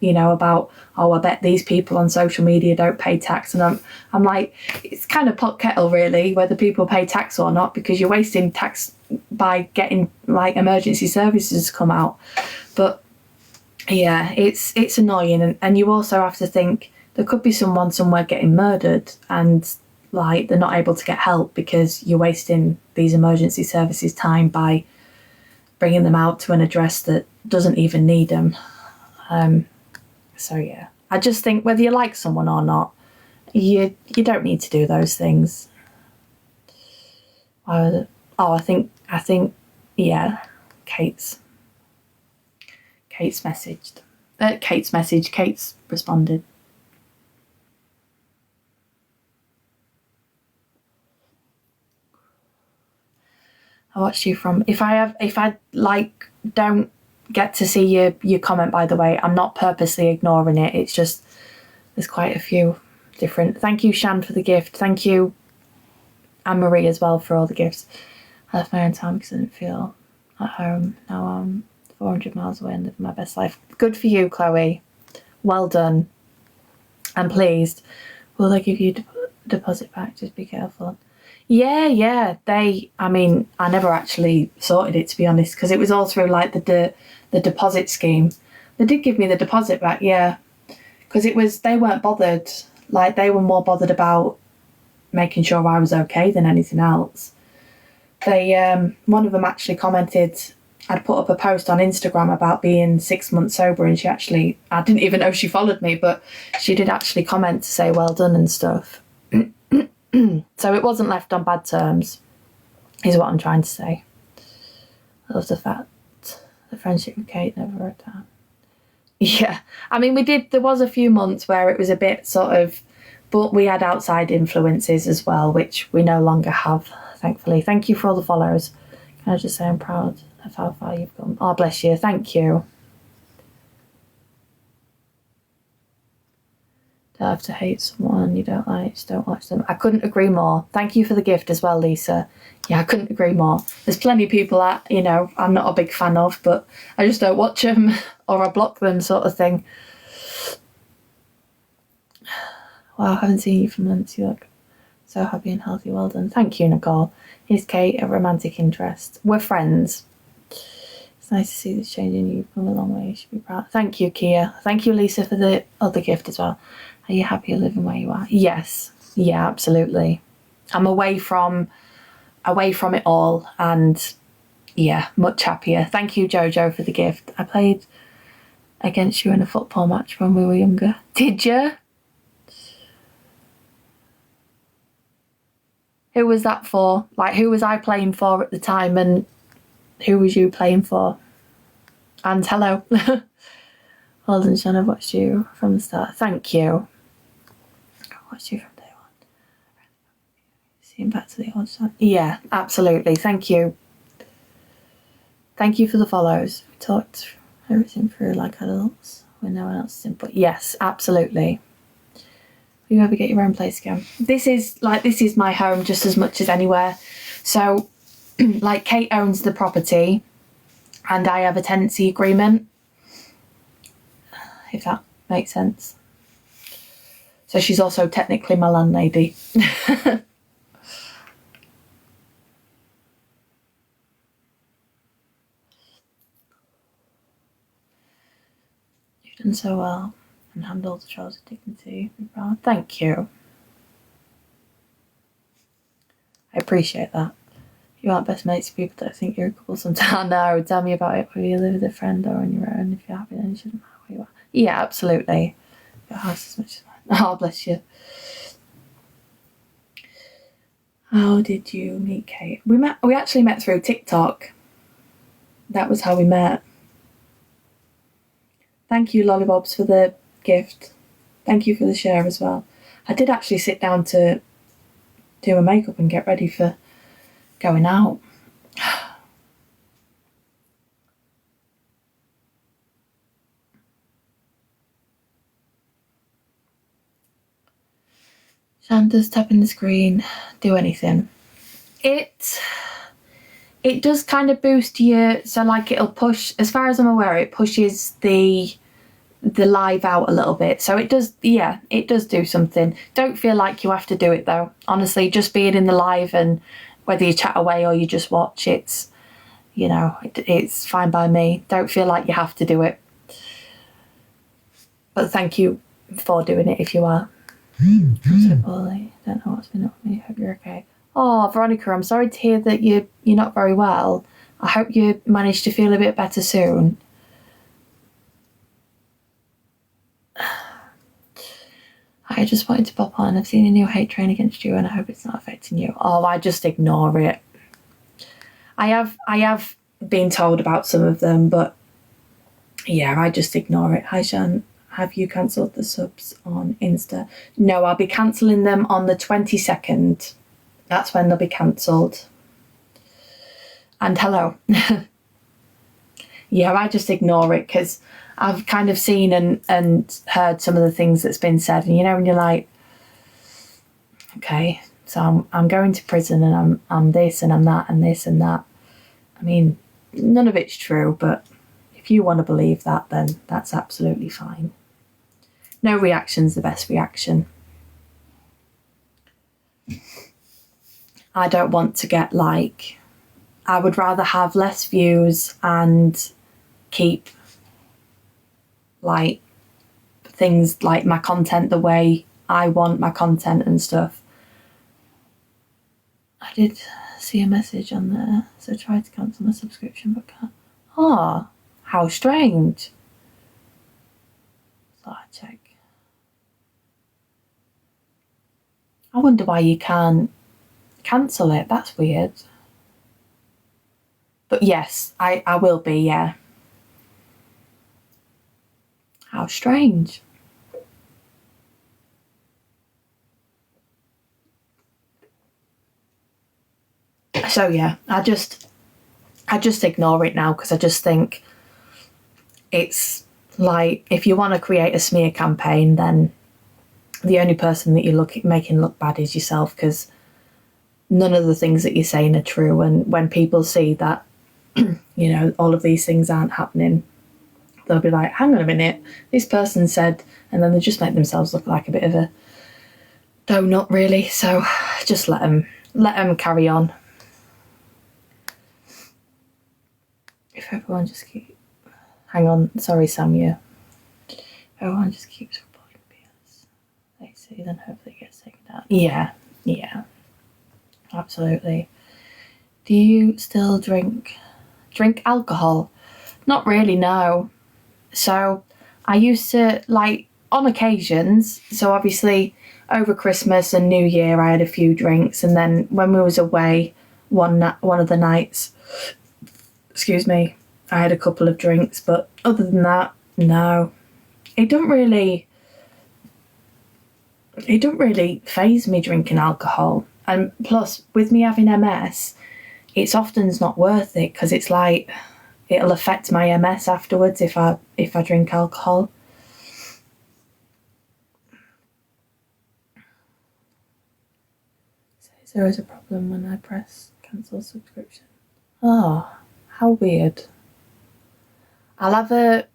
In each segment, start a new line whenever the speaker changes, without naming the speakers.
you know, about, oh, I bet these people on social media don't pay tax. And I'm like, it's kind of pot kettle really, whether people pay tax or not, because you're wasting tax by getting like emergency services to come out. But yeah, it's annoying. And you also have to think there could be someone somewhere getting murdered and like they're not able to get help because you're wasting these emergency services time by bringing them out to an address that doesn't even need them. So yeah, I just think whether you like someone or not, you don't need to do those things. I think yeah, Kate's messaged. Kate's responded. I watched you from, if I like don't get to see your comment, by the way, I'm not purposely ignoring it. It's just there's quite a few different. Thank you, Shan, for the gift. Thank you, Anne-Marie, as well, for all the gifts. I left my own town because I didn't feel at home. Now I'm 400 miles away and living my best life. Good for you, Chloe. Well done. I'm pleased. Will they give you deposit back? Just be careful. Yeah. I mean, I never actually sorted it, to be honest, because it was all through like the deposit scheme. They did give me the deposit back, yeah, because they weren't bothered. Like, they were more bothered about making sure I was okay than anything else. One of them actually commented, I'd put up a post on Instagram about being 6 months sober, and I didn't even know she followed me, but she did actually comment to say well done and stuff. So it wasn't left on bad terms, is what I'm trying to say. I love the fact the friendship with Kate never broke down. Yeah, I mean, there was a few months where it was a bit sort of, but we had outside influences as well, which we no longer have, thankfully. Thank you for all the follows. Can I just say I'm proud of how far you've come? Oh, bless you. Thank you. Don't have to hate someone you don't like, just don't watch them. I couldn't agree more. Thank you for the gift as well, Lisa. Yeah, I couldn't agree more. There's plenty of people that, you know, I'm not a big fan of, but I just don't watch them or I block them, sort of thing. Wow, I haven't seen you for months. You look so happy and healthy. Well done. Thank you, Nicole. Is Kate a romantic interest? We're friends. It's nice to see this change in you. You've come a long way. You should be proud. Thank you, Kia. Thank you, Lisa, for the other gift as well. Are you happier living where you are? Yes. Yeah, absolutely. I'm away from it all, and yeah, much happier. Thank you, Jojo, for the gift. I played against you in a football match when we were younger. Did you? Who was that for? Like, who was I playing for at the time, and who was you playing for? And hello. Well done, Shannon. I've watched you from the start. Thank you. I watched you from day one. Seeing back to the old time. Yeah, absolutely. Thank you. Thank you for the follows. We talked everything through like adults when no one else is input. Yes, absolutely. Will you ever get your own place again? This is my home just as much as anywhere. So, like, Kate owns the property and I have a tenancy agreement, if that makes sense. So she's also technically my landlady. You've done so well and handled the trials with dignity. Be proud. Thank you. I appreciate that. You aren't best mates with people that think you're a couple sometimes. No, tell me about it. Whether you live with a friend or on your own. If you're happy, then it shouldn't matter where you are. Yeah, absolutely. Your house as much as mine. Oh, bless you. How did you meet Kate? We actually met through TikTok. That was how we met. Thank you, Lollybobs, for the gift. Thank you for the share as well. I did actually sit down to do my makeup and get ready for going out. Shan, does tapping the screen do anything? It does kind of boost you, so like it'll push, as far as I'm aware, it pushes the the live out a little bit. So it does, yeah, it does do something. Don't feel like you have to do it though. Honestly, just being in the live, and whether you chat away or you just watch, it's, you know, it's fine by me. Don't feel like you have to do it. But thank you for doing it if you are. I'm so poorly. Don't know what's been up with me. Hope you're okay. Oh, Veronica, I'm sorry to hear that you're not very well. I hope you manage to feel a bit better soon. I just wanted to pop on. I've seen a new hate train against you and I hope it's not affecting you. Oh, I just ignore it. I have been told about some of them, but yeah, I just ignore it. Hi, Shan. Have you cancelled the subs on Insta? No, I'll be cancelling them on the 22nd. That's when they'll be cancelled. And hello. Yeah, I just ignore it because I've kind of seen and heard some of the things that's been said. And, you know, when you're like, okay, so I'm going to prison and I'm this and I'm that and this and that. I mean, none of it's true, but if you want to believe that, then that's absolutely fine. No reaction's the best reaction. I don't want to get like, I would rather have less views and keep like things like my content the way I want my content and stuff. I did see a message on there, so try to cancel my subscription but can't. Oh, how strange. So I check. I wonder why you can't cancel it. That's weird. But yes, I will be, yeah. How strange. So yeah, I just ignore it now because I just think it's like, if you want to create a smear campaign, then the only person that you're making look bad is yourself, because none of the things that you're saying are true. And when people see that, you know, all of these things aren't happening, they'll be like, hang on a minute, this person said, and then they just make themselves look like a bit of a donut, really. So just let them carry on. If everyone just hang on, sorry Sam, yeah. If everyone just keeps reporting BS, they see, then hopefully it gets taken down. Yeah, absolutely. Do you still drink alcohol? Not really, no. So I used to, like, on occasions, so obviously over Christmas and New Year I had a few drinks, and then when we was away one of the nights, excuse me, I had a couple of drinks, but other than that, no. It don't really faze me drinking alcohol. And plus, with me having MS, it's often not worth it, because it's like, it'll affect my MS afterwards if I drink alcohol. Says there is a problem when I press cancel subscription. Oh, how weird. I'll have a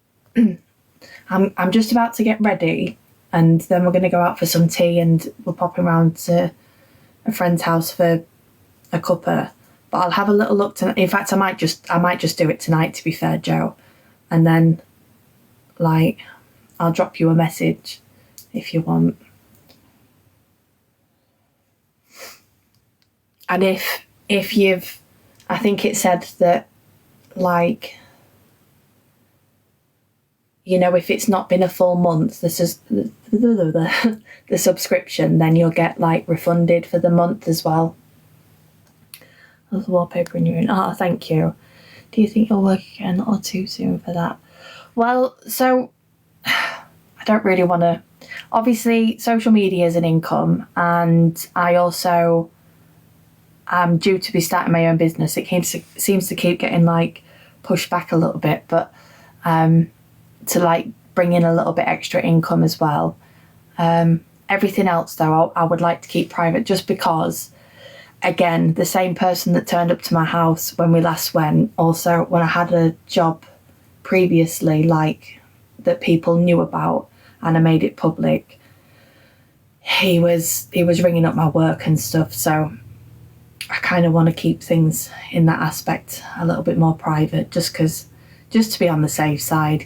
I'm just about to get ready, and then we're going to go out for some tea, and we're popping around to a friend's house for a cuppa. But I'll have a little look tonight. In fact, I might just do it tonight, to be fair, Joe. And then, like, I'll drop you a message if you want. And if you've, I think it said that, like, you know, if it's not been a full month, the subscription, then you'll get, like, refunded for the month as well. There's wallpaper in your room. Oh, thank you. Do you think you'll work again or too soon for that? Well, so I don't really want to. Obviously, social media is an income, and I also am due to be starting my own business. It seems to keep getting, like, pushed back a little bit, but to, like, bring in a little bit extra income as well. Everything else, though, I would like to keep private, just because, again, the same person that turned up to my house when we last went, also when I had a job previously, like that people knew about and I made it public, he was ringing up my work and stuff. So I kind of want to keep things in that aspect a little bit more private, just to be on the safe side,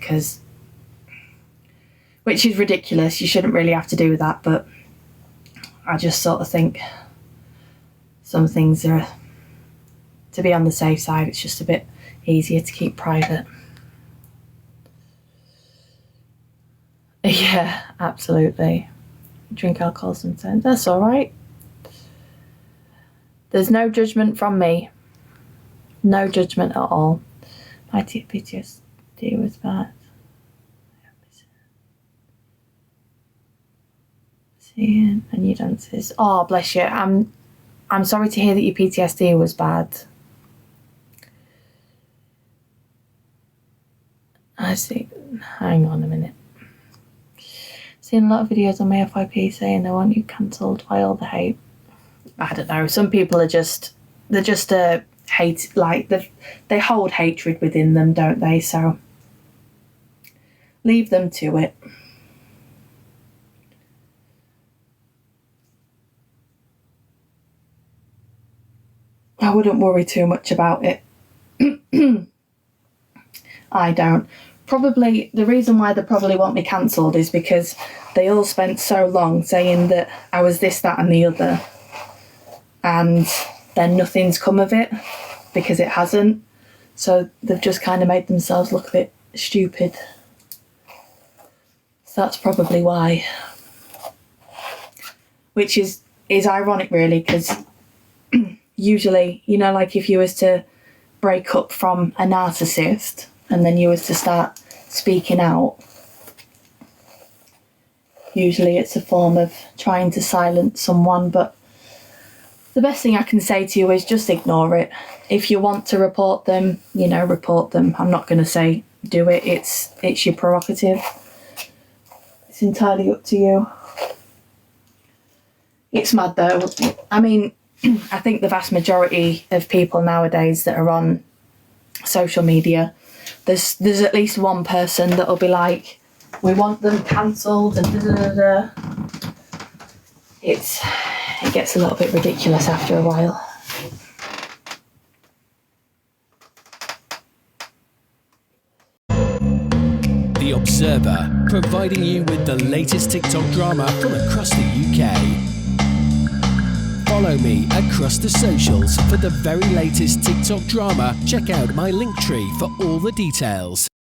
which is ridiculous. You shouldn't really have to do that, but I just sort of think some things are, to be on the safe side, it's just a bit easier to keep private. Yeah, absolutely. Drink alcohol sometimes. That's all right. There's no judgment from me. No judgment at all. My PTSD was bad. Seeing and you dances. Oh, bless you. I'm sorry to hear that your PTSD was bad. I see. Hang on a minute. Seen a lot of videos on my FYP saying they want you cancelled by all the hate. I don't know. Some people are just hate, like they hold hatred within them, don't they? So leave them to it. I wouldn't worry too much about it. I don't. Probably the reason why they probably want me cancelled is because they all spent so long saying that I was this, that and the other, and then nothing's come of it, because it hasn't. So they've just kind of made themselves look a bit stupid. So that's probably why. Which is ironic, really, because usually, you know, like if you was to break up from a narcissist and then you was to start speaking out, usually it's a form of trying to silence someone. But the best thing I can say to you is just ignore it. If you want to report them, you know, report them. I'm not going to say do it. It's your prerogative. It's entirely up to you. It's mad though. I mean, I think the vast majority of people nowadays that are on social media, there's at least one person that'll be like, we want them cancelled and da-da-da-da. It gets a little bit ridiculous after a while.
The Observer, providing you with the latest TikTok drama from across the UK. Follow me across the socials for the very latest TikTok drama. Check out my link tree for all the details.